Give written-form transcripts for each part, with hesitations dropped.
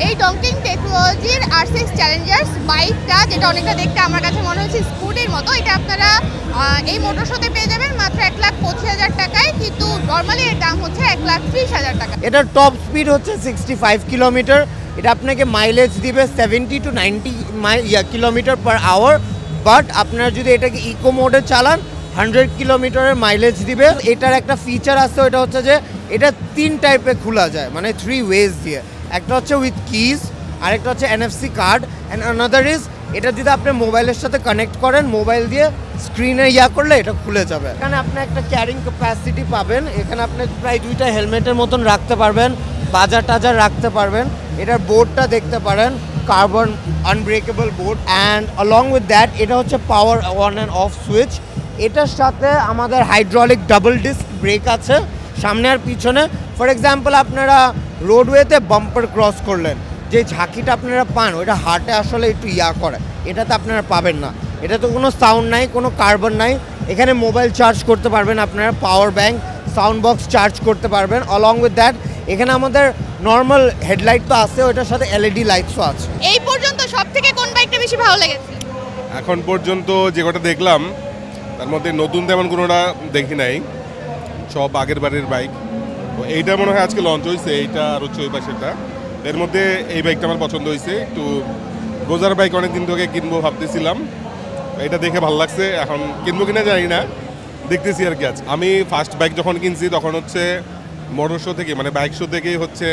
এই ডংকিং টেকনোলজির RCX Challengers বাইকটা, যেটা অনেকটা দেখতে আমার কাছে মনে হচ্ছে স্কুটির মতো, এটা আপনারা এই মোটর শোতে পেয়ে যাবেন মাত্র 1,25,000 টাকায়, কিন্তু নর্মালি এর দাম হচ্ছে 1,30,000 টাকা। এটার টপ স্পিড হচ্ছে 65 কিলোমিটার। এটা আপনাকে মাইলেজ দিবে 70 to 90 kilometre per hour. But আপনারা যদি এটাকে ইকো মোডে চালান 100 কিলোমিটারের মাইলেজ দিবে। এটার একটা ফিচার আছে, ওটা হচ্ছে যে এটা 3 টাইপে খোলা যায়, মানে 3 ওয়েজ দিয়ে। একটা হচ্ছে উইথ কিজ, আরেকটা হচ্ছে NFC card, and another is এটা যদি আপনি মোবাইলের সাথে কানেক্ট করেন, মোবাইল দিয়ে স্ক্রিনে করলে এটা খুলে যাবে। এখানে আপনি একটা ক্যারিং ক্যাপাসিটি পাবেন। এখানে আপনি প্রায় 2টা হেলমেটের মতন রাখতে পারবেন, বাজার টাজার রাখতে পারবেন। এটার বোর্ডটা দেখতে পারেন, carbon unbreakable board. And along with that এটা হচ্ছে power on and off switch. এটার সাথে আমাদের হাইড্রোলিক ডাবল ডিস্ক ব্রেক আছে সামনে আর পিছনে। ফর এক্সাম্পল আপনারা রোডওয়েতে বাম্পার ক্রস করলেন, যে ঝাঁকিটা আপনারা পান ওইটা হার্টে আসলে একটু করে, এটাতে আপনারা পাবেন না। এটা তো কোনো সাউন্ড নাই, কোনো কার্বন নাই। এখানে মোবাইল চার্জ করতে পারবেন আপনারা, power bank, sound box charge করতে পারবেন। অলং উইথ দ্যাট এখানে আমাদের নর্মাল হেডলাইট তো আছে, ওইটার সাথে LED লাইটসও আছে। এই পর্যন্ত সব থেকে কোন বাইকটা বেশি ভালো লেগেছে? এখন পর্যন্ত যে কটা দেখলাম তার মধ্যে নতুন তেমন কোনোটা দেখি নাই, সব আগের বাড়ির বাইক। তো এইটা মনে হয় আজকে লঞ্চ হয়েছে, এইটা আর হচ্ছে ওই পাশেরটা। এর মধ্যে এই বাইকটা আমার পছন্দ হয়েছে। একটু গোজার বাইক অনেক দিন থেকে কিনবো ভাবতেছিলাম, এটা দেখে ভালো লাগছে। এখন কিনবো কিনা জানি না, দেখতেছি আর কি। আজ আমি ফার্স্ট বাইক যখন কিনছি তখন হচ্ছে মোটর শো থেকে, মানে বাইক শো থেকেই হচ্ছে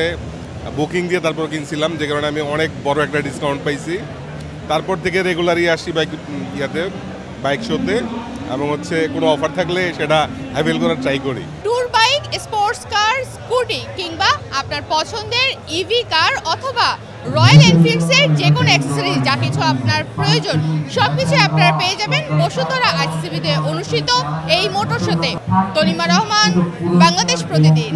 বুকিং দিয়ে তারপর কিনছিলাম, যে কারণে আমি অনেক বড় একটা ডিসকাউন্ট পাইছি। তারপর থেকে রেগুলারই আসি বাইক শোতে, এবং হচ্ছে কোনো অফার থাকলে সেটা অ্যাভেল করার ট্রাই করি। Tour bike, sports car, scooty কিংবা আপনার পছন্দের EV কার অথবা রয়্যাল এনফিল্ডসের যে কোনো অ্যাক্সেসরিজ, যা কিছু আপনার প্রয়োজন সব কিছু আপনারা পেয়ে যাবেন বসুন্ধরা RCCB-তে অনুষ্ঠিত এই মোটর শোতে। তনিমা রহমান, বাংলাদেশ প্রতিদিন।